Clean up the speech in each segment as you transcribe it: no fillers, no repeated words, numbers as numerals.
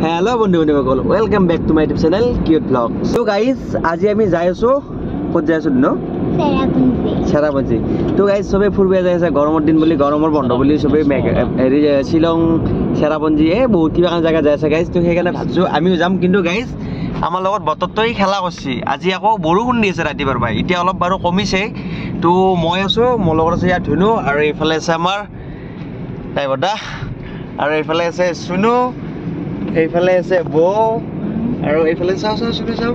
Hello বন্ধু-বান্ধৱীসকল, welcome back to my YouTube channel Cute Vlog. So guys, আজি আমি যাই আছো ক'ত যাই আছো ন? চেৰাপুঞ্জী. তো গাইজ সবে ফুৰিব যাই আছে গৰমৰ দিন বুলি গৰমৰ বন্ধ বুলি সবে হেৰি শ্বিলং চেৰাপুঞ্জী বহুত কিবা জায়গা যাই আছে গাইজ. তো সেইকাৰণে ভাবছো আমিও যাম, কিন্তু গাইজ আমাৰ লগত বতৰটোই খেলা কৰিছে. আজি আকৌ বৰষুণ দি আছে ৰাতিপুৱাৰ পৰা, এতিয়া অলপ বাৰু কমিছে. তো মই আছো, মোৰ লগত আছে ইয়াত ধুনু, আৰু এইফালে আছে আমাৰ টাইবদা, আৰু এইফালে আছে সুনু, এইফালে আছে বৌ, আৰু এইফালে চাও সুনু চাও,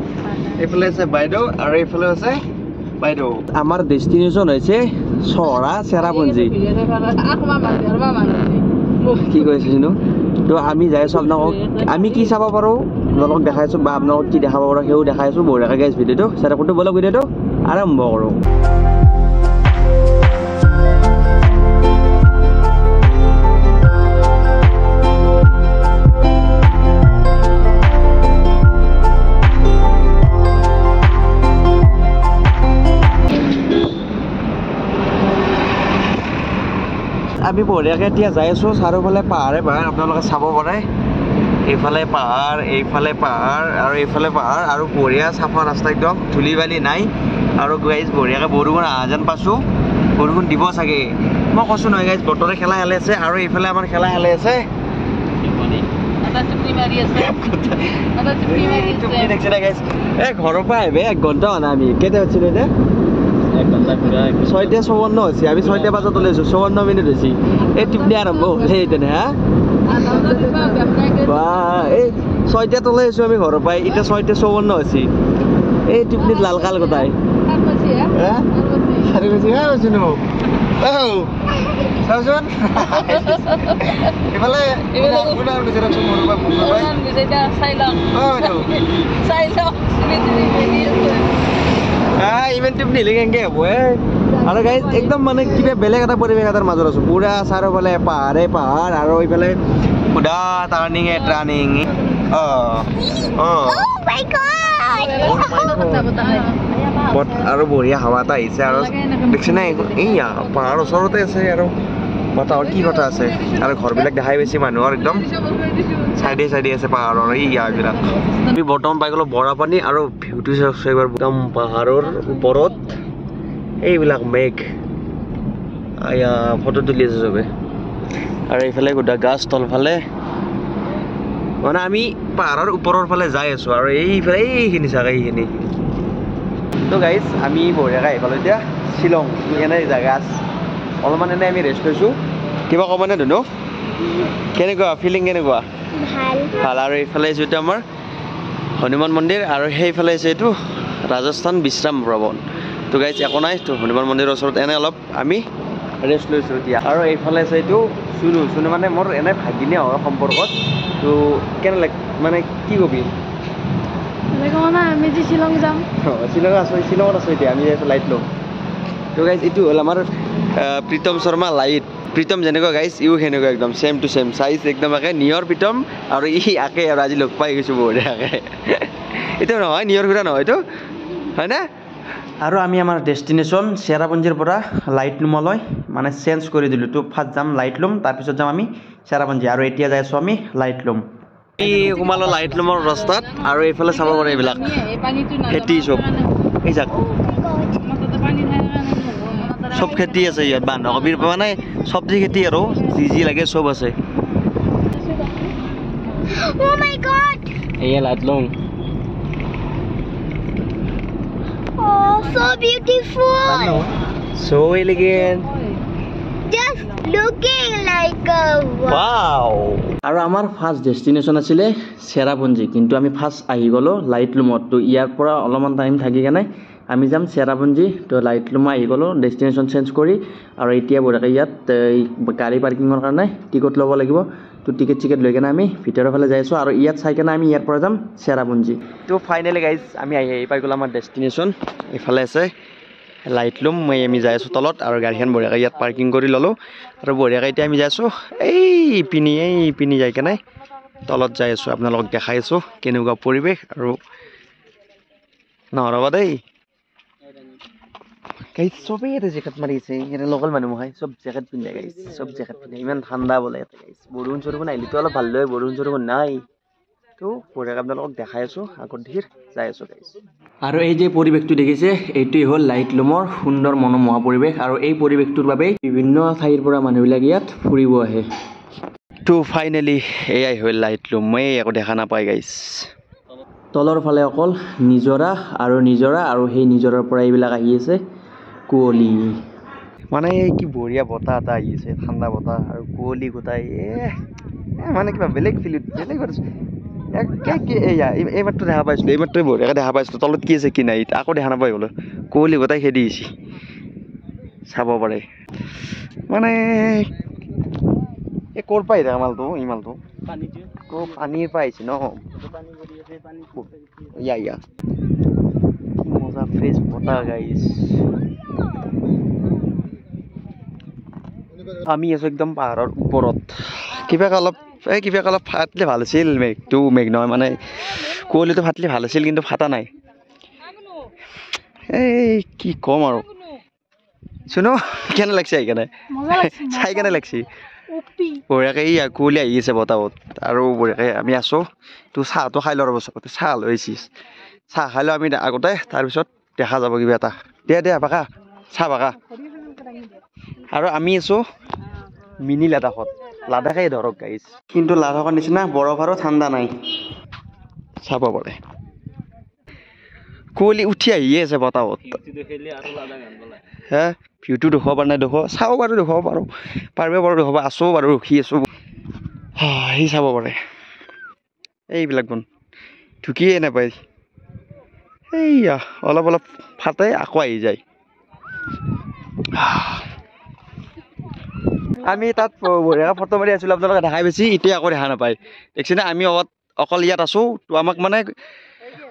এইফালে আছে বাইদেউ, আৰু এইফালে আছে বাইদেউ. আমাৰ ডেষ্টিনেশ্যন হৈছে চহৰা চেৰাপুঞ্জী. কি কৈছে সুনু? তো আমি যাই আছো, আপোনালোকক আমি কি চাব পাৰো আপোনালোকক দেখাইছো, বা আপোনালোকক কি দেখাব পাৰো সেইও দেখাইছো. বঢ়িয়াকৈ গাইজ ভিডিঅ'টো চেৰাপুঞ্জী বলক ভিডিঅ'টো আৰম্ভ কৰোঁ. আমি বঢ়িয়াকৈ এতিয়া যাই আছো, চাৰিওফালে পাহাৰে পাহাৰ আপোনালোকে চাব পাৰে. এইফালে পাহাৰ, এইফালে পাহাৰ, আৰু এইফালে পাহাৰ, আৰু বঢ়িয়া চাফা ৰাস্তা, একদম ধূলি বালি নাই. আৰু গাইজ বঢ়িয়াকৈ বৰষুণ অহা যেন পাইছোঁ, বৰষুণ দিব চাগে. মই কৈছোঁ নহয় গাইজ, বতৰে খেলা খেলি আছে, আৰু এইফালে আমাৰ খেলা খেলি আছে. ঘৰৰ পৰা আহিবে 1 ঘণ্টা হোৱা নাই. আমি কেতিয়া হৈছিলোঁ এতিয়া 6:54 হৈছে. আমি 6টা বজাত ওলাইছোঁ, 54 মিনিট হৈছে. এই টিপনি আৰম্ভ হ'লে তেনে হা বা এই 6টাত ওলাইছোঁ আমি ঘৰৰ পৰাই, এতিয়া 6:54 হৈছে. এই টিপনিত লাল কাল গোটাই চাওচোন. এইফালে ইমান টিপ নিলে কেনেকৈ হ'ব আৰু গাইজ একদম মানে কিবা বেলেগ এটা পৰিৱেশ এটাৰ মাজত আছোঁ. পুৰা চাৰিওফালে পাহাৰে পাহাৰ, আৰু এইফালে সুধা টাৰ্ণিঙে টাৰ্ণিং. আৰু বঢ়িয়া হাৱা এটা আহিছে, আৰু দেখিছে নাই এইয়া পাহাৰৰ ওচৰতে আছে, আৰু বতাহৰ কি কথা আছে. আৰু ঘৰবিলাক দেখাই পাইছে মানুহৰ, একদম চাইডে চাইডে আছে পাহাৰৰ এইবিলাক. আমি বৰ্তমান পাই গ'লোঁ বৰাপানী, আৰু ভিউটো চাইছোঁ এইবাৰ একদম পাহাৰৰ ওপৰত এইবিলাক মেঘ এয়া ফটো তুলি আছে চবে. আৰু এইফালে গোটা গাছ তলফালে, মানে আমি পাহাৰৰ ওপৰৰ ফালে যাই আছোঁ. আৰু এইফালে এইখিনি চাগে এইখিনি. তো গাইজ আমি বঢ়িয়াকৈ আহি পালোঁ এতিয়া শ্বিলং. এনে জেগা আছে অলপমান, এনেই আমি ৰেষ্ট লৈছোঁ. কিবা ক'বনে ধুনু? কেনেকুৱা ফিলিং, কেনেকুৱা? ভাল. আৰু এইফালে আছে এইটো আমাৰ হনুমান মন্দিৰ, আৰু সেইফালে আছে এইটো ৰাজস্থান বিশ্ৰাম ভৱন. তো গাইজ একো নাই, তো হনুমান মন্দিৰৰ ওচৰত এনেই অলপ আমি ৰেষ্ট লৈছোঁ এতিয়া. আৰু এইফালে আছে এইটো সুনু. সুনু মানে মোৰ এনেই ভাগিনে হয় সম্পৰ্কত. তো কেনে মানে কি কবি? আমি যে শ্বিলং যাম, শ্বিলঙত আছোঁ এতিয়া আমি লাইট ল'ম. তো গাইজ এইটো হ'ল আমাৰ প্ৰীতম শৰ্মা লাইট. প্ৰীতম যেনেকুৱা গাইজ ইও সেনেকুৱা, একদম ছেম টু ছেম চাইজ, একদম একে নিয়ৰ প্ৰীতম, আৰু আকে আৰু আজি লগ পাই গৈছোঁ বঢ়িয়াকৈ. এইটো নহয় নিয়ৰ ঘূৰা নহয়, এইটো হয়নে? আৰু আমি আমাৰ ডেষ্টিনেশ্যন চেৰাপুঞ্জীৰ পৰা লাইট লুমলৈ মানে চেঞ্জ কৰি দিলোঁ. তো ফাৰ্ষ্ট যাম লাইট লুম, তাৰপিছত যাম আমি চেৰাপুঞ্জী, আৰু এতিয়া যাই আছোঁ আমি লাইট লুম. এই সোমালোঁ লাইট লুমৰ ৰাস্তাত, আৰু এইফালে চাব পাৰে এইবিলাক খেতি চব, এই যাক চব খেতি আছে ইয়াত. বন্ধাকবিৰ মানে চব্জি খেতি, আৰু যি লাগে চব আছে. এয়া light লুম. Oh, so beautiful. So elegant. Just looking like a wow. আৰু আমাৰ ফাৰ্ষ্ট ডেষ্টিনেশ্যন আছিলে চেৰাপুঞ্জী, কিন্তু আমি ফাৰ্ষ্ট আহি গ'লোঁ লাইট লুমত. তো ইয়াৰ পৰা অলপমান টাইম থাকি কেনে আমি যাম চেৰাপুঞ্জী. তো লাইট লুমত আহি গ'লোঁ ডেষ্টিনেশ্যন চেঞ্জ কৰি, আৰু এতিয়া বঢ়িয়াকৈ ইয়াত গাড়ী পাৰ্কিঙৰ কাৰণে টিকট ল'ব লাগিব. তো টিকেট লৈ কেনে আমি ভিতৰৰ ফালে যাই আছোঁ, আৰু ইয়াত চাই কেনে আমি ইয়াৰ পৰা যাম চেৰাপুঞ্জী. তো ফাইনেলি গাইজ আমি আহি পাই গ'লোঁ আমাৰ ডেষ্টিনেশ্যন. এইফালে আছে লাইট লুম, আমি যাই আছোঁ তলত, আৰু গাড়ীখন বঢ়িয়াকৈ ইয়াত পাৰ্কিং কৰি ল'লোঁ. আৰু বঢ়িয়াকৈ এতিয়া আমি যাই আছোঁ এই পিনি যাই কেনে তলত যাই আছোঁ. আপোনালোকক দেখাই আছোঁ কেনেকুৱা পৰিৱেশ. আৰু নহ'ব দেই গাইজ, চবেই ইয়াতে জেকেট মাৰিছে, ইয়াতে লোকেল মানুহ হয়, চব জেকেট পিন্ধে গাইজ, চব জেকেট পিন্ধে, ইমান ঠাণ্ডা বোলে ইয়াতে গাইজ. বৰষুণ চৰষুণ আহিলেতো অলপ ভাল হয়, বৰষুণ চৰষুণ নাই. তো বঢ়িয়াকৈ আপোনালোকক দেখাই আছোঁ আগত ধীৰ যাই আছোঁ গাইছ আৰু এই যে পৰিৱেশটো দেখিছে এইটোৱেই হ'ল লাইটলুমৰ সুন্দৰ মনোমোহা পৰিৱেশ আৰু এই পৰিৱেশটোৰ বাবে বিভিন্ন ঠাইৰ পৰা মানুহবিলাক ইয়াত ফুৰিব আহে তো ফাইনেলি এয়াই হ'ল লাইটলুম মই একো দেখা নাপায় গাইছ তলৰ ফালে অকল নিজৰা আৰু সেই নিজৰাৰ পৰা এইবিলাক আহি আছে কুঁৱলী মানে কি বঢ়িয়া বতাহ এটা আহি আছে ঠাণ্ডা বতাহ আৰু কুঁৱলী গোটাই মানে কিবা বেলেগ ফিল বেলেগ এইমাত্ৰ দেখা পাইছিলোঁ এইমাত্ৰ বঢ়িয়াকৈ দেখা পাইছিলোঁ তলত কি আছে কি নাই আকৌ দেখা নাপাই গ'লো কুঁৱলী গোটাই খেদি আহিছে চাব পাৰে মানে এই ক'ৰ পৰা আহিছে ইমালটো পানীৰ পৰা আহিছে ন ইয়া মজা ফ্ৰেছ বতাহ গাইছ আমি আছোঁ একদম পাহাৰৰ ওপৰত কিবা অলপ ফাটিলে ভাল আছিল মেঘ নহয় মানে কুঁৱলীটো ফাটিলে ভাল আছিল কিন্তু ফাটা নাই এই কি ক'ম আৰু শুনো কেনে লাগিছে সেইকাৰণে চাই কেনে লাগিছে বঢ়িয়াকৈ কুঁৱলী আহি আছে বতাহত আৰু বঢ়িয়াকৈ আমি আছোঁ তো চাহটো খাই লওঁ ৰ'ব চবতে চাহ লৈ আহিছিছ চাহ খাই লওঁ আমি আগতে তাৰপিছত দেখা যাব কিবা এটা দিয়া পাকা চাহ পাকা আৰু আমি আছোঁ মিনি লাডাখেই ধৰক গাইছ কিন্তু লাডাখৰ নিচিনা বৰফ আৰু ঠাণ্ডা নাই চাব পাৰে কুঁৱলী উঠি আহিয়ে আছে বতাহত হে ভিউটো দেখুৱাব পৰা নাই চাব পাৰোঁ দেখুৱাব দেখুৱাব আছোঁ বাৰু ৰখি আছোঁ সি চাব পাৰে এইবিলাক গুণ ঢুকিয়ে নাপায় এইয়া অলপ ফাটে আকৌ আহি যায় আমি তাত বঢ়িয়াকৈ ফটো মাৰি আছিলোঁ আপোনালোকে দেখাই পাইছে এতিয়া আকৌ দেখা নাপায় দেখিছেনে আমি অকল ইয়াত আছোঁ তো আমাক মানে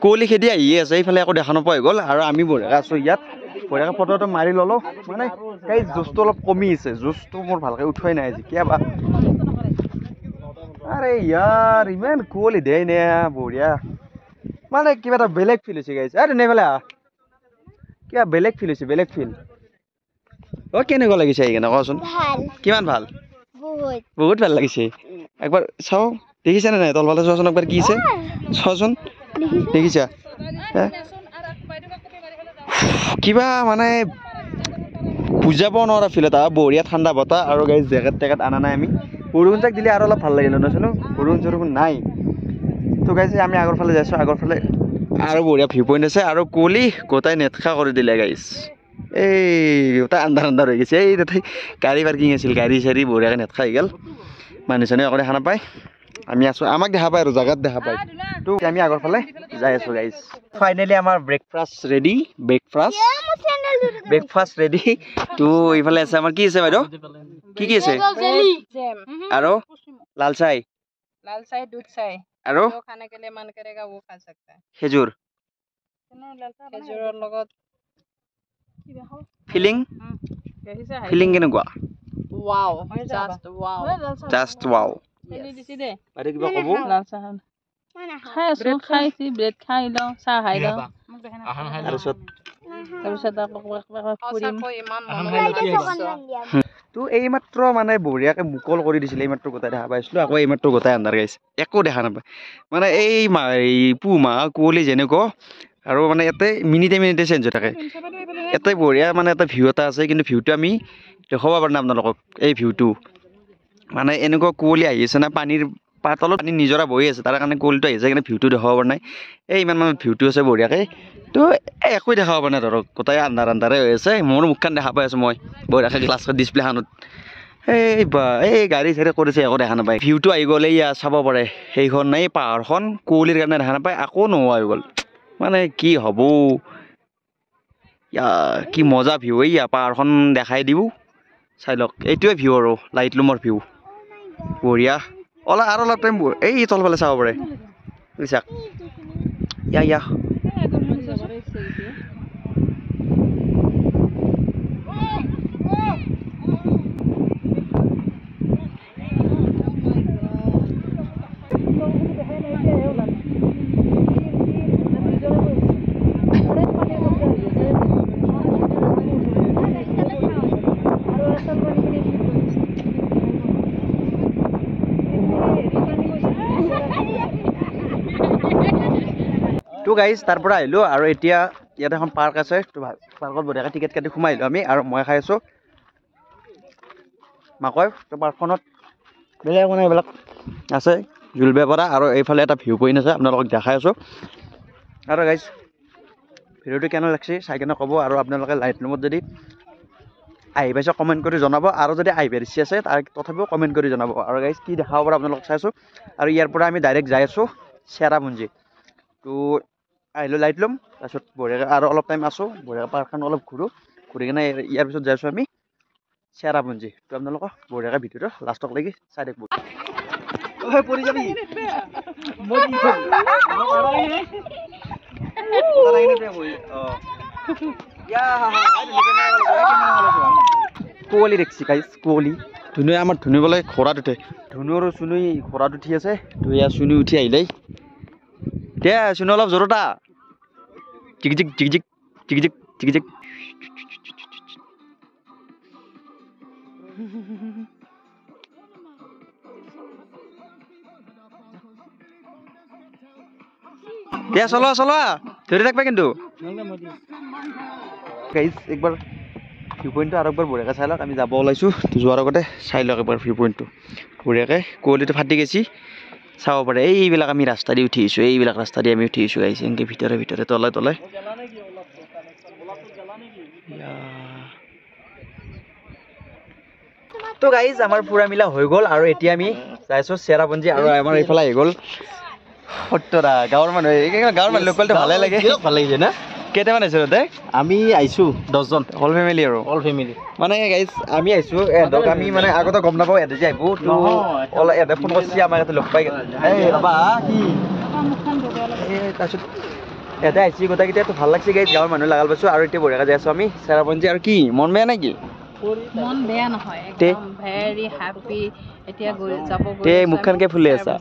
কুঁৱলী খেদি আহিয়ে আছে এইফালে আকৌ দেখা নোপোৱা হৈ গ'ল আৰু আমি বঢ়িয়াকৈ আছোঁ ইয়াত বঢ়িয়াকৈ ফটোটো মাৰি ল'লোঁ মানে সেই জুচটো অলপ কমি আছে জুচটো মোৰ ভালকৈ উঠোৱাই নাই আজি কিবা আৰে ইয়াৰ ইমান কুঁৱলী দেই নে বঢ়িয়া মানে কিবা এটা বেলেগ ফিল হৈছে গাইছে আৰে নেফালে কিবা বেলেগ ফিল হৈছে কেনেকুৱা লাগিছে সেইকাৰণে কচোন কিমান ভাল বহুত ভাল লাগিছে একবাৰ চাওঁ দেখিছানে নাই তলফালে চোৱাচোন একবাৰ কি আছে চোৱাচোন দেখিছা কিবা মানে বুজাব নোৱাৰা ফিল এটা বঢ়িয়া ঠাণ্ডা বতাহ আৰু গাইজ জেকেট আনা নাই আমি বৰষুণ চাক দিলে আৰু অলপ ভাল লাগিলে নাজানো বৰষুণ নাই তো গাইছে আমি আগৰ ফালে যাইছোঁ আগৰ ফালে আৰু বঢ়িয়া ভিউ পইণ্ট আছে আৰু কুঁৱলী গোটাই নেটখা কৰি দিলে গাইজ এই গোটাই আন্ধাৰ হৈ গৈছে এই তাতে গাড়ী পাৰ্কিং আছিল গাড়ী চাড়ী বঢ়িয়াকৈ নেটখা হৈ গ'ল মানুহ চানুহ একো দেখা নাপায় আমি আছোঁ আমাক দেখা পায় আৰু জেগাত দেখা পায় তো আমি আগৰ ফালে যাই আছোঁ গাইজ ফাইনেলি আমাৰ ব্ৰেকফাষ্ট ৰেডি তো এইফালে আছে আমাৰ কি আছে বাইদেউ কি আছে আৰু লাল চাই दूध चाय আৰু খানে के लिए मन करेगा वो खा सकता है খেজুৰ খেজুৰৰ লগত ফিলিং কেনেকুৱা ওয়াও জাস্ট ওয়াও এনি দিছি দে আৰে কিবা কব লাল চাহ খাইছি ব্ৰেড খাই লওঁ চাহ খাই লওঁ তাৰপিছত তো এইমাত্ৰ মানে বঢ়িয়াকৈ মুকল কৰি দিছিলে এইমাত্ৰ গোটাই দেখা পাইছিলোঁ আকৌ এইমাত্ৰ গোটাই আন্ধাৰ গাইছে একো দেখা নাপায় মানে এই পুহ মাহ কুঁৱলী যেনেকুৱা আৰু মানে ইয়াতে মিনিটে চেঞ্জ হৈ থাকে ইয়াতে বঢ়িয়া মানে এটা ভিউ এটা আছে কিন্তু ভিউটো আমি দেখুৱাব পৰা নাই আপোনালোকক এই ভিউটো মানে এনেকুৱা কুঁৱলী আহি আছে না পানীৰ তলত পানী নিজৰা বহি আছে তাৰ কাৰণে কুঁৱলীটো আহিছে কিন্তু ভিউটো দেখাব পৰা নাই এই ইমান মানে ভিউটো আছে বঢ়িয়াকৈ তো একোৱে দেখাব পৰা নাই ধৰক গোটাই আন্ধাৰে হৈ আছে মোৰ মুখখন দেখা পাই আছোঁ মই বঢ়িয়াকৈ গ্লাছৰ ডিছপ্লেখনত এই গাড়ী চাড়ী কৰিছে একো দেখা নাপায় ভিউটো আহি গ'ল এয়া চাব পাৰে সেইখন এই পাহাৰখন কুঁৱলীৰ কাৰণে দেখা নাপায় আকৌ নোহোৱা হৈ গ'ল মানে কি হ'ব কি মজা ভিউ এইয়া পাহাৰখন দেখাই দিব চাই লওক এইটোৱে ভিউ আৰু লাইটলুমৰ ভিউ বঢ়িয়া আৰু অলপ টাইম এই তলফালে চাব পাৰে বুজিছা ইয়া তো গাইজ তাৰ পৰা আহিলোঁ আৰু এতিয়া ইয়াত এখন পাৰ্ক আছে তো পাৰ্কত বঢ়িয়াকৈ টিকেট কাটি সোমাই আহিলোঁ আমি আৰু মই খাই আছোঁ মাকৈ তো পাৰ্কখনত বেলেগ মানে এইবিলাক আছে জুলবে পৰা আৰু এইফালে এটা ভিউ পইণ্ট আছে আপোনালোকক দেখাই আছোঁ আৰু গাইজ ভিডিঅ'টো কেনে লাগিছে চাই কেনে ক'ব আৰু আপোনালোকে লাইট ৰুমত যদি আহি পাইছে কমেণ্ট কৰি জনাব আৰু যদি আহিব ইচ্ছা আছে তাৰ তথাপিও কমেণ্ট কৰি জনাব আৰু গাইজ কি দেখাব পৰা আপোনালোকক চাই আছোঁ আৰু ইয়াৰ পৰা আমি ডাইৰেক্ট যাই আছোঁ চেৰাপুঞ্জী তো আহিলোঁ লাইট ল'ম তাৰপিছত বঢ়িয়াকৈ আৰু অলপ টাইম আছোঁ বঢ়িয়াকৈ পাৰ্কখন অলপ ঘূৰোঁ ঘূৰি কিনে ইয়াৰ পিছত যাই আছোঁ আমি চেৰাপুঞ্জী তো আপোনালোকক বঢ়িয়াকৈ ভিডিঅ'টো লাষ্টক লাগি চাই থাকিব পৰি যাবি কুঁৱলী দেখিছে গাইজ কুঁৱলী ধুনুৱে আমাৰ ধুনু বোলে ঘোঁৰাত উঠে ধুনু আৰু চুনুই ঘোঁৰাত উঠি আছে তো এয়া চুনু উঠি আহিলেই দে চুনু অলপ জোৰতা জিক জিক জিক জিক জিক জিক জিক জিক দে চলোৱা চলোৱা ধৰি থাকবা কিন্তু গাইজ একবাৰ ভিউ পইণ্টটো আৰু একবাৰ বঢ়িয়াকৈ চাই লওক আমি যাব ওলাইছোঁ যোৱাৰ আগতে চাই লওক একবাৰ ভিউ পইণ্টটো বঢ়িয়াকৈ কুঁৱলীটো ফাটি গৈছে চাব পাৰে এইবিলাক আমি ৰাস্তা দি উঠি আহিছোঁ এইবিলাক ৰাস্তা দি আমি উঠি আহিছোঁ গাইছে এনেকৈ ভিতৰে ভিতৰে তলে তলে তো গাইজ আমাৰ ফুৰা মিলা হৈ গ'ল আৰু এতিয়া আমি যাই আছোঁ চেৰাপুঞ্জী আৰু আমাৰ এইফালে আহি গ'ল সত্যদা গাঁৱৰ মানুহ লোকেলটো ভালে লাগে ভাল লাগিছে না কেইটামান আহিছোঁ তাতে আমি আহিছোঁ 10 জন অল ফেমিলি আৰু অল ফেমিলি মানে গাইজ আমি আহিছোঁ এহঁতক আমি মানে আগতে গম নাপাওঁ এহঁতে যে আহিব তো অল এহঁতে ফোন কৰিছে আমাক ইয়াতে লগ পাই তাৰপিছত এহঁতে আহিছে গোটেইকেইটাতো ভাল লাগছে গাইজ গাঁৱৰ মানুহ লগাল পাইছোঁ আৰু এতিয়া বঢ়িয়াকৈ যাই আছোঁ আমি চেৰাপুঞ্জী আৰু কি মন বেয়া নেকি মন বেয়া নহয় একদম ভেৰি হ্যাপি এতিয়া যাব তে মুখখনকে ফুলি আছা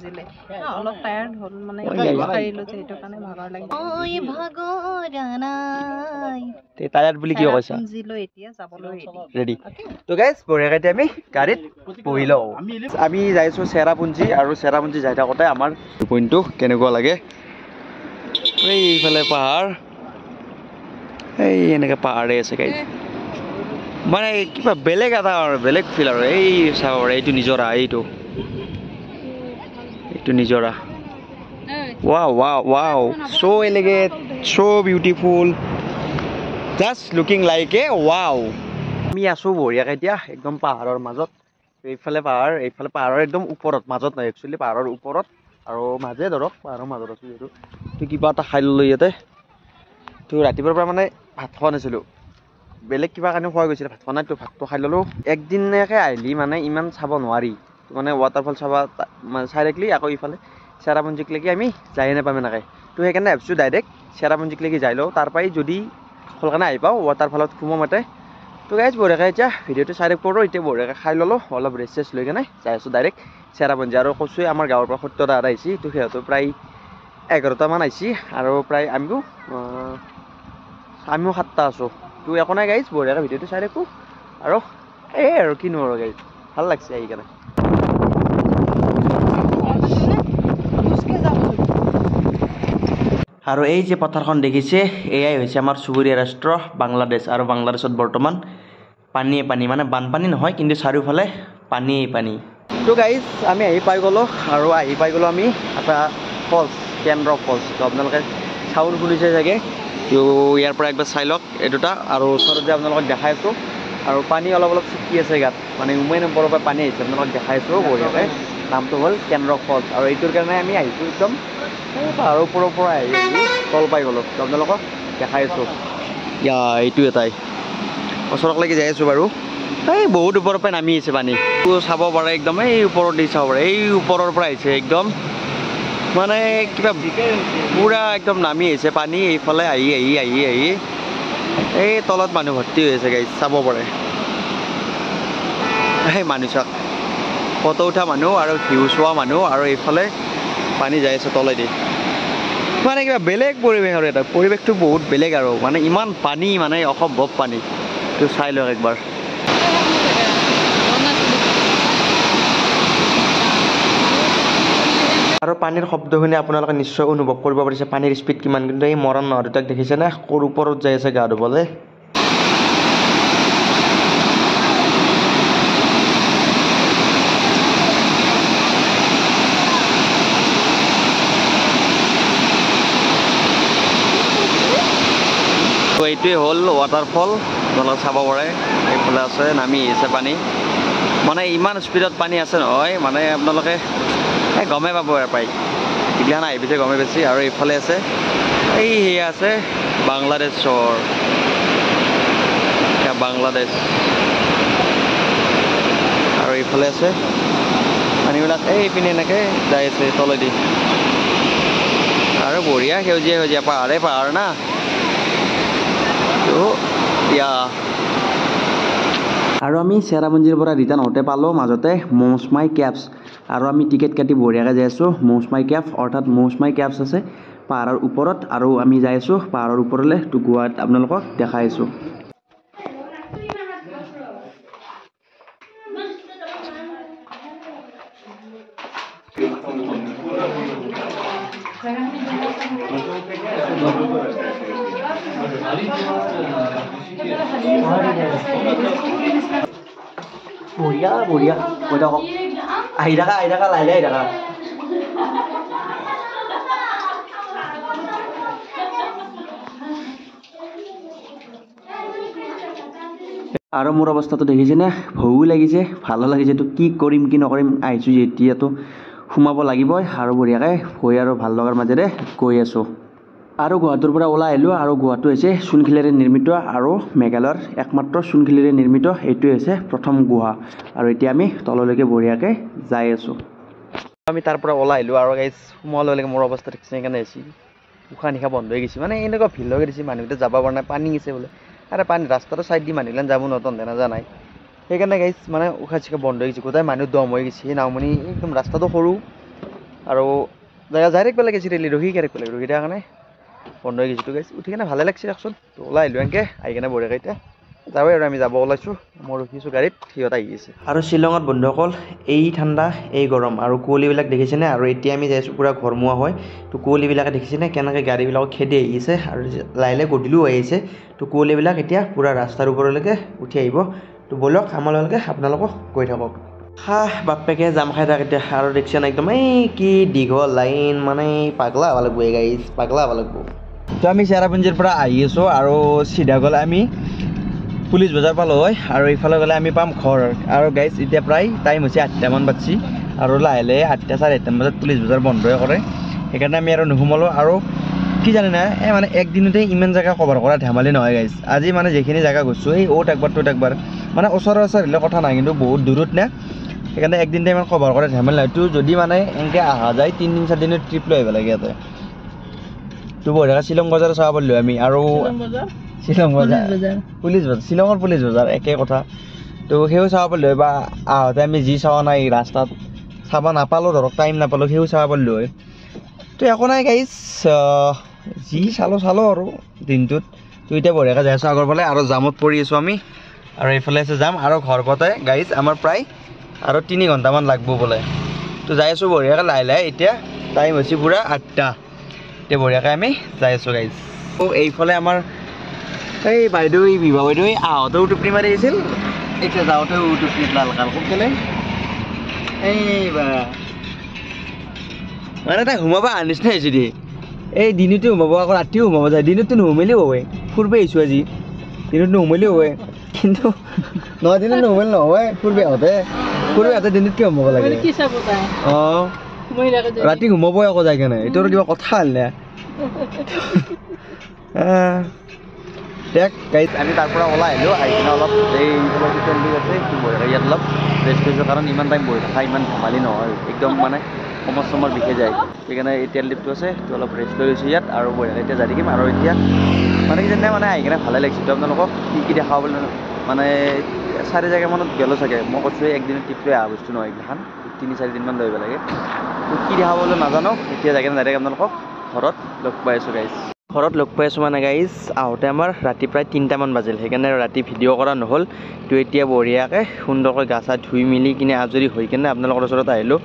অলপ টায়াৰ্ড হ'ল মানে খাইলো যে সেইটো কাৰণে ভাগৰ লাগিল ওই ভাগৰানাই তে টায়াৰ্ড বুলি কি কৈছা জিলো এতিয়া যাবলৈ ৰেডি তো গাইজ বঢ়িয়াকৈ আমি গাড়ীত বহি লওঁ আমি যাইছোঁ চেৰাপুঞ্জী আৰু চেৰাপুঞ্জী যাই থাকোঁতে আমাৰ পইণ্টটো কেনেকুৱা লাগে এইফালে পাহাৰ এই এনেকৈ পাহাৰে আছে গাইজ মানে কিবা বেলেগ এটা আৰু বেলেগ ফিল আৰু এই চাব পাৰে এইটো নিজৰা এইটো নিজৰা wow wow wow so' elegant so' beautiful just looking like a wow আমি আছোঁ বঢ়িয়াকৈ এতিয়া একদম পাহাৰৰ মাজত এইফালে পাহাৰৰ একদম ওপৰত মাজত নাই একচুৱেলি পাহাৰৰ ওপৰত আৰু মাজে ধৰক পাহাৰৰ মাজত আছোঁ যিহেতু তো কিবা এটা খাই ল'লোঁ ইয়াতে তো ৰাতিপুৱাৰ পৰা মানে ভাত খোৱা নাছিলোঁ বেলেগ কিবা কাৰণে খোৱা গৈছিলে ভাত খোৱা নাই তো ভাতটো খাই ল'লোঁ একদিনকৈ আহিলি মানে ইমান চাব নোৱাৰি মানে ৱাটাৰফল চাব মানে চাই থাকিলি আকৌ ইফালে চেৰাপুঞ্জীকলৈকে আমি যাই নাপাম এনেকৈ তো সেইকাৰণে ভাবিছোঁ ডাইৰেক্ট চেৰাপুঞ্জীকলৈকে যাই লওঁ তাৰ পৰাই যদি সোনকালে আহি পাওঁ ৱাটাৰফলত সোমোৱা মতে তো গাইজ বঢ়িয়াকৈ এতিয়া ভিডিঅ'টো চাই কৰোঁ এতিয়া বঢ়িয়াকৈ খাই ল'লোঁ অলপ ৰেষ্ট চেষ্ট লৈ কেনে যাই আছোঁ ডাইৰেক্ট চেৰাপুঞ্জী আৰু কৈছোঁৱে আমাৰ গাঁৱৰ পৰা সত্যদা আহিছে তো সিহঁতৰ প্ৰায় 11টামান আহিছে আৰু প্ৰায় আমিও 7টা আছোঁ তো একো নাই গাইজ বঢ়িয়াকৈ ভিডিঅ'টো চাই থাকোঁ আৰু এই আৰু কিনো আৰু গাইজ ভাল লাগছে আহি কেনে আৰু এই যে পথাৰখন দেখিছে এয়াই হৈছে আমাৰ চুবুৰীয়া ৰাষ্ট্ৰ বাংলাদেশ আৰু বাংলাদেশত বৰ্তমান পানীয়ে পানী মানে বানপানী নহয় কিন্তু চাৰিওফালে পানীয়ে পানী তো গাইজ আমি আহি পাই গ'লোঁ আৰু আহি পাই গ'লোঁ আমি এটা ফলছ কেন্দ্ৰ ফলছ তো আপোনালোকে চাউণ্ড শুনিছে চাগে তো ইয়াৰ পৰা একবাৰ চাই লওক এই দুটা আৰু ওচৰত যে আপোনালোকক দেখাই আছোঁ আৰু পানী অলপ অলপ চিকি আছে গাত মানে উমাই নম্বৰৰ পৰা পানী আহিছে আপোনালোকক দেখাই আছোঁ বঢ়িয়াকৈ নামটো হ'ল কেন্দ্ৰ ফলছ আৰু এইটোৰ কাৰণে আমি আহিছোঁ একদম পাহাৰৰ ওপৰৰ পৰা আহি তল পাই গ'লোঁ তো আপোনালোকক দেখাই আছোঁ এইটো এটাই ওচৰলৈকে যাই আছোঁ বাৰু এই বহুত ওপৰৰ পৰা নামি আহিছে পানী চাব পাৰে একদম এই ওপৰত দি চাব পাৰে এই ওপৰৰ পৰা আহিছে একদম মানে কিবা পুৰা একদম নামি আহিছে পানী এইফালে আহি আহি আহি আহি এই তলত মানুহ ভৰ্তি হৈ আছে গাইজ চাব পাৰে এই মানুহ চাওক ফটো উঠা মানুহ আৰু ভিউ চোৱা মানুহ আৰু এইফালে পানী যাই আছে তলেদি মানে কিবা বেলেগ পৰিৱেশ আৰু এটা পৰিৱেশটো বহুত বেলেগ আৰু মানে ইমান পানী মানে অসম্ভৱ পানী তো চাই লওক একবাৰ আৰু পানীৰ শব্দ শুনি আপোনালোকে নিশ্চয় অনুভৱ কৰিব পাৰিছে পানীৰ স্পীড কিমান কিন্তু এই মৰণ নহয় দুটাক দেখিছেনে ক'ৰ ওপৰত যাই আছে গা ধুবলৈ এইটোৱে হ'ল ৱাটাৰফল আপোনালোকে চাব পাৰে এইফালে আছে নামি আহিছে পানী মানে ইমান স্পীডত পানী আছে নহয় মানে আপোনালোকে গমেই পাব পাই এইগিলাখান আহি পিছে গমেই বেছি আৰু এইফালে আছে এই সেয়া আছে বাংলাদেশৰ বাংলাদেশ আৰু এইফালে আছে পানীবিলাক এইপিনে এনেকৈ যাই আছে তলেদি আৰু বঢ়িয়া সেউজীয়া সেউজীয়া পাহাৰ না আৰু আমি চেৰাপুঞ্জীৰ পৰা ৰিটাৰ্ণ হওঁতে পালোঁ মাজতে মৌচমাই কেভছ আৰু আমি টিকেট কাটি বঢ়িয়াকৈ যাই আছোঁ মৌচমাই কেভ অৰ্থাৎ মৌচমাই কেভছ আছে পাহাৰৰ ওপৰত আৰু আমি যাই আছোঁ পাহাৰৰ ওপৰলৈ তো গোৱাত আপোনালোকক দেখাই আছোঁ বঢ়িয়া বঢ়িয়া কৈ থাকক আহি থাকা লাহে লাহে আহি থাকা আৰু মোৰ অৱস্থাটো দেখিছেনে ভয়ো লাগিছে ভালো লাগিছে তো কি কৰিম কি নকৰিম আহিছোঁ এতিয়াতো সোমাব লাগিবই আৰু বঢ়িয়াকৈ ভয় আৰু ভাল লগাৰ মাজেৰে গৈ আছোঁ আৰু গুৱাহাটীৰ পৰা ওলাই আহিলোঁ আৰু গুৱাহাটী হৈছে চোনখিলেৰে নিৰ্মিত আৰু মেঘালয়ৰ একমাত্ৰ চোনখিলেৰে নিৰ্মিত এইটোৱে হৈছে প্ৰথম গুহা আৰু এতিয়া আমি তললৈকে বঢ়িয়াকৈ যাই আছোঁ আমি তাৰ পৰা ওলাই আহিলোঁ আৰু গাইজ সোমোৱাৰ লগে মোৰ অৱস্থা দেখিছে সেইকাৰণে আহিছে উশাহ নিশাহ বন্ধ হৈ গৈছে মানে এনেকুৱা ভিৰ লগাই দিছে মানুহকেইটা যাব পৰা নাই পানী গৈছে বোলে আৰে পানী ৰাস্তাটো চাইড দি মানুহগিলান যাব নতন নাজানাই সেইকাৰণে গাইজ মানে উশাহ চিশাহ বন্ধ হৈ গৈছে গোটেই মানুহ দম হৈ গৈছে নাওমনি একদম ৰাস্তাটো সৰু আৰু জেগা যাই থাকিব লাগে চিৰিয়েলি ৰখি থাকিব লাগে ৰখি থকাৰ কাৰণে বন্ধ হৈ গৈছোঁ গাইজ উঠি কিনে ভালে লাগিছে দেচোন তো ওলাই আহিলোঁ এনেকৈ আহি কিনে বঢ়িয়াকৈ এতিয়া যাবই আৰু আমি যাব ওলাইছোঁ মই ৰখিছোঁ গাড়ীত সিহঁত আহি আছে আৰু শ্বিলঙত বন্ধুসকল এই ঠাণ্ডা এই গৰম আৰু কুঁৱলীবিলাক দেখিছেনে আৰু এতিয়া আমি যাই আছোঁ পূৰা ঘৰমুৱা হয় তো কুঁৱলীবিলাকে দেখিছেনে কেনেকৈ গাড়ীবিলাকক খেদি আহিছে আৰু লাহে লাহে গধূলিও আহিছে তো কুঁৱলীবিলাক এতিয়া পূৰা ৰাস্তাৰ ওপৰলৈকে উঠি আহিব তো ব'লক আমালৈকে আপোনালোকক গৈ থাকক বাপেকে জাম খাই থাকে এতিয়া আৰু দেখিছে না একদম এই কি দীঘল লাইন মানে পাগলা হ'ব লাগিব এই গাড়ী পাগলা হ'ব লাগিব তো আমি চেৰাপুঞ্জীৰ পৰা আহি আছোঁ আৰু চিধা গ'লে আমি পুলিচ বজাৰ পালোঁ হয় আৰু এইফালে গ'লে আমি পাম ঘৰ আৰু গাইজ এতিয়া প্ৰায় টাইম হৈছে 8টামান বাজছি আৰু লাহে লাহে 8টা 8:30 বজাত পুলিচ বজাৰ বন্ধই কৰে সেইকাৰণে আমি আৰু নুসুমালোঁ আৰু কি জানে না এই মানে একদিনতে ইমান জেগা কভাৰ কৰা ধেমালি নহয় গাইজ আজি মানে যিখিনি জেগা গৈছোঁ এই অ'ত একবাৰ ত'ত একবাৰ মানে ওচৰে হ'লে কথা নাই কিন্তু বহুত দূৰত নে সেইকাৰণে একদিনতে ইমান কভাৰ কৰা ধেমালি নহয় তো যদি মানে এনেকৈ অহা যায় 3 4 দিনৰ ট্ৰিপ লৈ আহিব লাগে ইয়াতে তো বঢ়িয়াকৈ শ্বিলং বজাৰ চাব পাৰিলোঁ আমি আৰু শ্বিলং বজাৰ পুলিচ বজাৰ শ্বিলঙৰ পুলিচ বজাৰ একে কথা তো সেইও চাব পাৰিলোঁ হয় বা আহোঁতে আমি যি চোৱা নাই ৰাস্তাত চাব নাপালোঁ ধৰক টাইম নাপালোঁ সেইও চাব পাৰিলোঁ হয় তো একো নাই গাইজ যি চালোঁ আৰু দিনটোত তো এতিয়া বঢ়িয়াকৈ যাই আছোঁ আগৰ ফালে আৰু জামত পৰি আছোঁ আমি আৰু এইফালে আছে যাম আৰু ঘৰ পাতে গাইজ আমাৰ প্ৰায় আৰু 3 ঘণ্টামান লাগব বোলে তো যাই আছোঁ বঢ়িয়াকৈ লাহে লাহে এতিয়া টাইম হৈছে পূৰা 8টা এতিয়া বঢ়িয়াকৈ আমি যাই আছোঁ গাইজ তো এইফালে আমাৰ এই বাইদেউ বিভা বাইদেউ আহোঁতেও টোপনি মাৰি আহিছিল এতিয়া যাওঁতেও টোপনি লাল কাল খুব কেলে এইবা মানে তাই সোমাব নিচিনা হৈছে দেই এই দিনতো সোমাব আকৌ ৰাতিও সোমাব যায় দিনততো নুসুমিলেও হয় ফুৰিব আহিছোঁ আজি দিনত নুসুমিলেও হয় কিন্তু নহয় দিনত নুসুমিলে নহয় ফুৰিব আহোঁতে দিনত কি সোমাব লাগে অঁ ৰাতি সোমাবই আকৌ যায় কেনে এইটো কিবা কথা হ'ল নে দেখ গাইজ আমি তাৰ পৰা ওলাই আহিলোঁ আহি কিনে অলপ এই পেণ্ডি আছে সেইটো বঢ়িয়াকৈ ইয়াত অলপ ৰেষ্ট কৰিছোঁ কাৰণ ইমান টাইম বহি থকা ইমান ধেমালি নহয় একদম মানে সময় বিষে যায় সেইকাৰণে এতিয়া লিফ্টটো আছে সেইটো অলপ ৰেষ্ট লৈ লৈছোঁ ইয়াত আৰু বঢ়িয়াকৈ এতিয়া যাই থাকিম আৰু এতিয়া মানে কি জানে মানে আহি কিনে ভালে লাগিছে তো আপোনালোকক কি দেখাব বুলি মানে 4 জেগামানত গ'লোঁ চাগে মই কৈছোঁ একদিনত ট্ৰিপ লৈ অহা বস্তু নহয় এইগিলাখান 3-4 দিনমান লৈ লাগে তো কি দেখাবলৈ নাজানো এতিয়া যাই কিনে ডাইৰেক্ট আপোনালোকক ঘৰত লগ পাই আছোঁ গাইজ ঘৰত লগ পাই আছোঁ মানে গাইজ আহোঁতে আমাৰ ৰাতি প্ৰায় 3টামান বাজিল সেইকাৰণে ৰাতি ভিডিঅ' কৰা নহ'ল তো এতিয়া বঢ়িয়াকৈ সুন্দৰকৈ গা চা ধুই মেলি কিনে আজৰি হৈ কিনে আপোনালোকৰ ওচৰত আহিলোঁ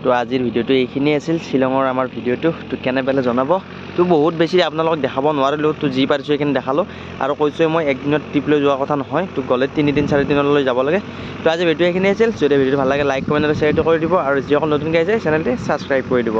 তো আজিৰ ভিডিঅ'টো এইখিনিয়ে আছিল শ্বিলঙৰ আমাৰ ভিডিঅ'টো তো কেনে পালে জনাব তো বহুত বেছি আপোনালোকক দেখাব নোৱাৰিলোঁ তো যি পাৰিছোঁ সেইখিনি দেখালোঁ আৰু কৈছোঁ মই একদিনত ট্ৰিপ লৈ যোৱা কথা নহয় তো গ'লে 3 দিন 4 দিনলৈ যাব লাগে তো আজি ভিডিঅ' এইখিনি আছিল যদি ভিডিঅ'টো ভাল লাগে লাইক কমেণ্ট আৰু শ্বেয়াৰটো কৰি দিব আৰু যিসকল নতুনকৈ আহিছে চেনেলটো ছাবস্ক্ৰাইব কৰি দিব